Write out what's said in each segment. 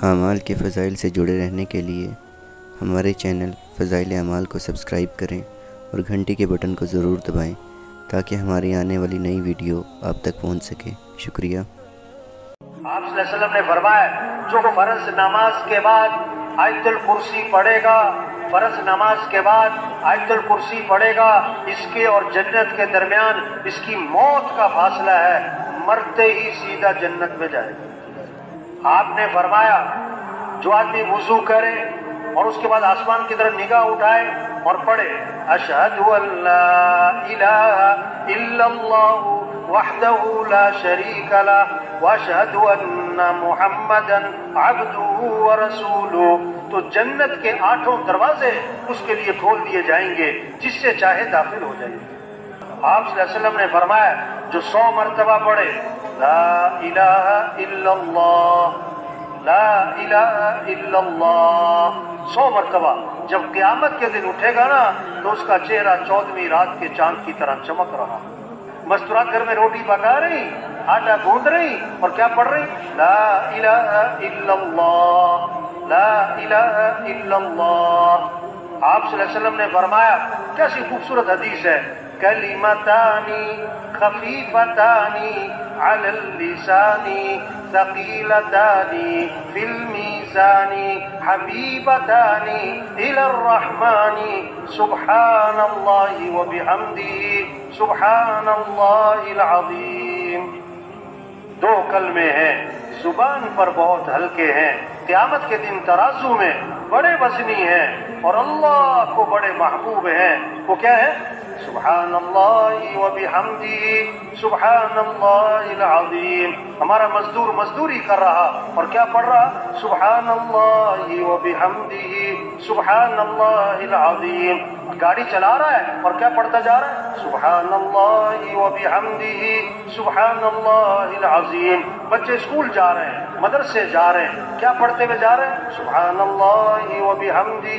اعمال کے فضائل سے جڑے رہنے کے لیے ہمارے چینل فضائل اعمال کو سبسکرائب کریں اور گھنٹی کے بٹن کو ضرور دبائیں تاکہ ہماری آنے والی نئی ویڈیو آپ تک پہنچ سکے۔ شکریہ۔ آپ صلی اللہ علیہ وسلم نے فرمایا جو فرض نماز کے بعد آیت الکرسی پڑھے گا، فرض نماز کے بعد آیت الکرسی پڑھے گا، اس کے اور جنت کے درمیان اس کی موت کا فاصلہ ہے، مرتے ہی سیدھا جنت میں جائے گا۔ آپ نے فرمایا جو آدمی وضو کرے اور اس کے بعد آسمان کی طرف نگاہ اٹھائے اور پڑھے اشہد ان لا الہ الا اللہ وحدہ لا شریک لہ واشہد ان محمدا عبدہ ورسولہ، تو جنت کے 8 دروازے اس کے لیے کھول دیے جائیں گے، جس سے چاہے داخل ہو جائے گا۔ آپ صلی اللہ علیہ وسلم نے فرمایا جو 100 مرتبہ پڑھے لا الہ الا اللہ لا الہ الا اللہ 100 مرتبہ، جب قیامت کے دن اٹھے گا نا تو اس کا چہرہ 14ویں رات کے چاند کی طرح چمک رہا۔ مستورات گھر میں روٹی پکا رہی، آٹا گوندھ رہی اور کیا پڑھ رہی؟ لا الہ الا اللہ لا الہ الا اللہ۔ آپ صلی اللہ علیہ وسلم نے فرمایا کیسی خوبصورت حدیث ہے، کلمتانی خفیفتانی علی اللسانی ثقیلتانی فی المیزانی حبیبتانی الی الرحمن سبحان اللہ وبحمدہ سبحان اللہ العظیم۔ 2 کلمے ہیں، زبان پر بہت ہلکے ہیں، قیامت کے دن ترازو میں بڑے وزنی ہیں اور اللہ کو بڑے محبوب ہیں۔ وہ کیا ہے؟ سبحان اللہ وبحمدہ سبحان اللہ العظیم۔ ہمارا مزدور مزدوری کر رہا اور کیا پڑھ رہا؟ سبحان اللہ وبحمدہ سبحان اللہ العظیم۔ گاڑی چلا رہا ہے اور کیا پڑھتا جا رہا ہے؟ سبحان اللہ وبحمدہ سبحان اللہ العظیم۔ بچے اسکول جا رہے ہیں، مدرسے جا رہے ہیں، کیا پڑھتے ہوئے جا رہے ہیں؟ سبحان اللہ وبحمدہ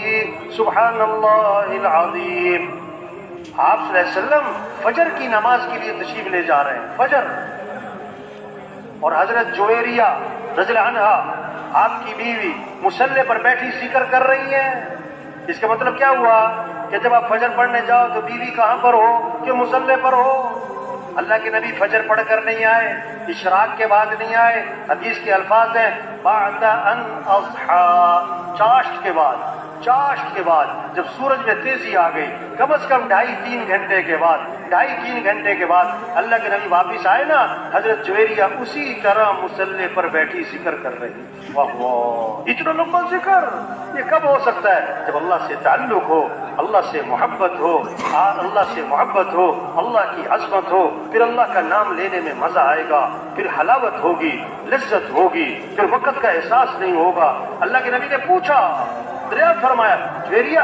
سبحان اللہ العظیم۔ آپ صلی اللہ علیہ وسلم فجر کی نماز کے لیے تشریف لے جا رہے ہیں، فجر، اور حضرت جویریہ رضی اللہ عنہا آپ کی بیوی مصلی پر بیٹھی ذکر کر رہی ہیں۔ اس کا مطلب کیا ہوا کہ جب آپ فجر پڑھنے جاؤ تو بیوی کہاں پر ہو؟ کہ مصلی پر ہو۔ اللہ کے نبی فجر پڑھ کر نہیں آئے، اشراق کے بعد نہیں آئے، حدیث کے الفاظ ہیں بعد ان اضحی، چاشت کے بعد، چاشت کے بعد جب سورج میں تیزی آ گئی، کم از کم 2.5-3 گھنٹے کے بعد، 2.5-3 گھنٹے کے بعد اللہ کے نبی واپس آئے نا، حضرت جویریہ اسی طرح مصلی پر بیٹھی ذکر کر رہی۔ واہ واہ، اتنا لمبا ذکر یہ کب ہو سکتا ہے؟ جب اللہ سے تعلق ہو، اللہ سے محبت ہو، اللہ سے محبت ہو، اللہ کی عظمت ہو، پھر اللہ کا نام لینے میں مزہ آئے گا، پھر حلاوت ہوگی، لذت ہوگی، پھر وقت کا احساس نہیں ہوگا۔ اللہ کے نبی نے پوچھا، دریافت فرمایا جویریہ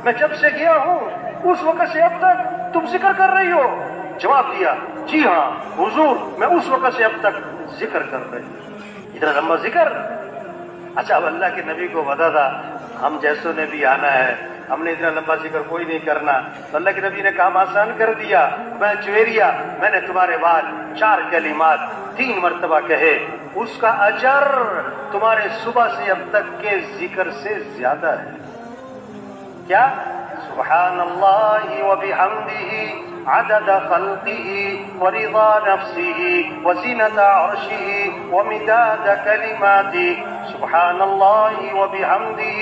میں جب سے گیا ہوں اس وقت سے اب تک تم ذکر کر رہی ہو؟ جواب دیا جی ہاں حضور، میں اس وقت سے اب تک ذکر کر رہی ہوں۔ اتنا لمبا ذکر؟ اچھا، اب اللہ کے نبی کو پتا تھا ہم جیسوں نے بھی آنا ہے، ہم نے اتنا لمبا ذکر کوئی نہیں کرنا، تو اللہ کے نبی نے کام آسان کر دیا۔ میں جویریہ، میں نے تمہارے بعد 4 کلمات 3 مرتبہ کہے، اس کا اجر تمہارے صبح سے اب تک کے ذکر سے زیادہ ہے۔ کیا؟ سبحان اللہ وبحمدہ عدد خلقہ ورضا نفسہ وزینۃ عرشہ ومداد کلماتہ۔ سبحان اللہ وبحمدہ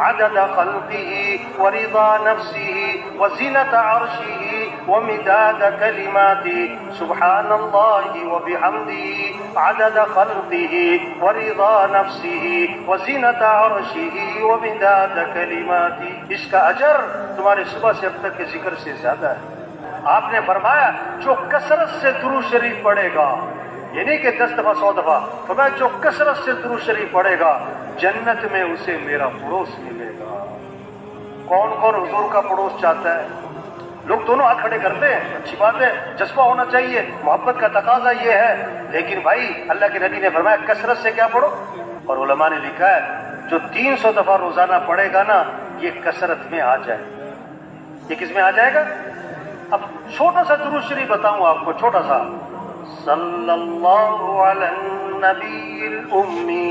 عدد خلقہ ورضا نفسہ وزینۃ عرشہ ومداد کلماتہ۔ سبحان اللہ وبحمدہ عدد خلقہ ورضا نفسہ وزینۃ عرشہ ومداد کلماتہ۔ اس کا اجر تمہارے صبح سے اب تک کے ذکر سے زیادہ ہے۔ آپ نے فرمایا جو کثرت سے درود شریف پڑھے گا، یہ نہیں کہ 10 دفعہ 100 دفعہ، فرمایا جو کثرت سے درود شریف پڑھے گا جنت میں اسے میرا پڑوس ملے گا۔ کون کون حضور کا پڑوس چاہتا ہے؟ لوگ دونوں ہاتھ کھڑے کرتے ہیں، اچھی بات ہے، جذبہ ہونا چاہیے، محبت کا تقاضا یہ ہے، لیکن بھائی اللہ کے نبی نے فرمایا کثرت سے کیا پڑھو، اور علماء نے لکھا ہے جو 300 دفعہ روزانہ پڑھے گا نا یہ کثرت میں آ جائے۔ یہ کس میں آ جائے گا؟ اب چھوٹا سا درود شریف بتاؤں آپ کو، چھوٹا سا، صلی اللہ علی النبی الامی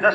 10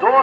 2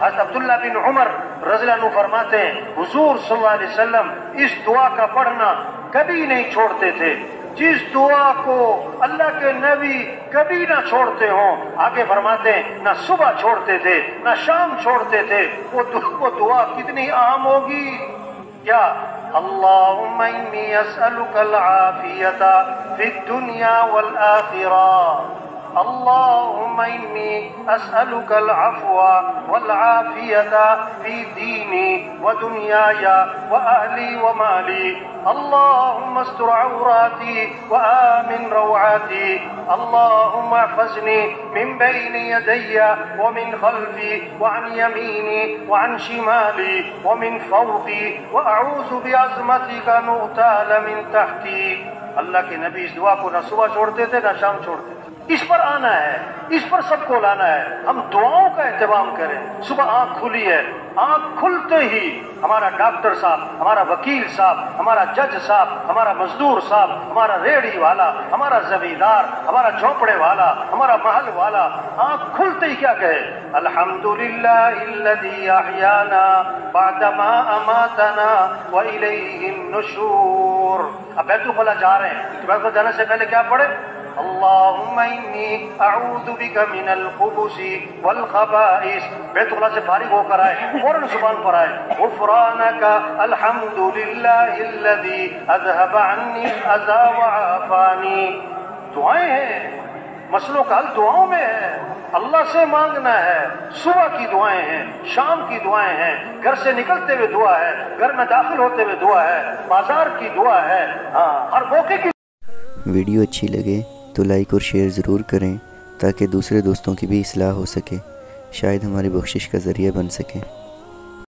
حضرت عبداللہ بن عمر رضی اللہ عنہ فرماتے ہیں حضور صلی اللہ علیہ وسلم اس دعا کا پڑھنا کبھی نہیں چھوڑتے تھے، جس دعا کو اللہ کے نبی کبھی نہ چھوڑتے ہوں، آگے فرماتے ہیں نہ صبح چھوڑتے تھے نہ شام چھوڑتے تھے۔ وہ دعا کتنی عام ہوگی، کیا اللہم انی اسألک العافیۃ فی الدنیا والآخرہ، اللہم انی اسألک العفو والعافیۃ فی دینی ودنیای واہلی ومالی، اللہم استر عوراتی وآمن روعاتی، اللہم احفظنی من بین یدی ومن خلفی وعن یمینی وعن شمالی ومن فوقی واعوذ بعظمتک ان اغتال من تحتی۔ اللہ کے نبی اس دعا کو نہ صبح چھوڑتے تھے نہ شام چھوڑتے تھے۔ اس پر آنا ہے، اس پر سب کو لانا ہے، ہم دعاؤں کا اہتمام کریں۔ صبح آنکھ کھلی ہے، آنکھ کھلتے ہی ہمارا ڈاکٹر صاحب، ہمارا وکیل صاحب، ہمارا جج صاحب، ہمارا مزدور صاحب، ہمارا ریڑھی والا، ہمارا زمیندار، ہمارا جھونپڑے والا، ہمارا محل والا، آنکھ کھلتے ہی کیا کہے؟ الحمدللہ الذی احیانا بعدما اماتنا والیہ النشور۔ اب بیت الخلا جا رہے ہیں تو بیت الخلا جانے سے پہلے کیا پڑھے؟ اللہم انی اعوذ بک من الخبث والخبائث۔ بیت اللہ سے فارغ ہو کر آئے، فوراً زبان پر آئے غفرانک الحمدللہ الذی اذهب عنی الاذی وعافانی۔ دعائیں ہیں، مسئلوں کا حل دعاؤں میں ہے، اللہ سے مانگنا ہے۔ صبح کی دعائیں ہیں، شام کی دعائیں ہیں، گھر سے نکلتے ہوئے دعا ہے، گھر میں داخل ہوتے ہوئے دعا ہے، بازار کی دعا ہے، ہاں ہر موقع کی۔ ویڈیو اچھی لگے تو لائک اور شیئر ضرور کریں تاکہ دوسرے دوستوں کی بھی اصلاح ہو سکے، شاید ہماری بخشش کا ذریعہ بن سکے۔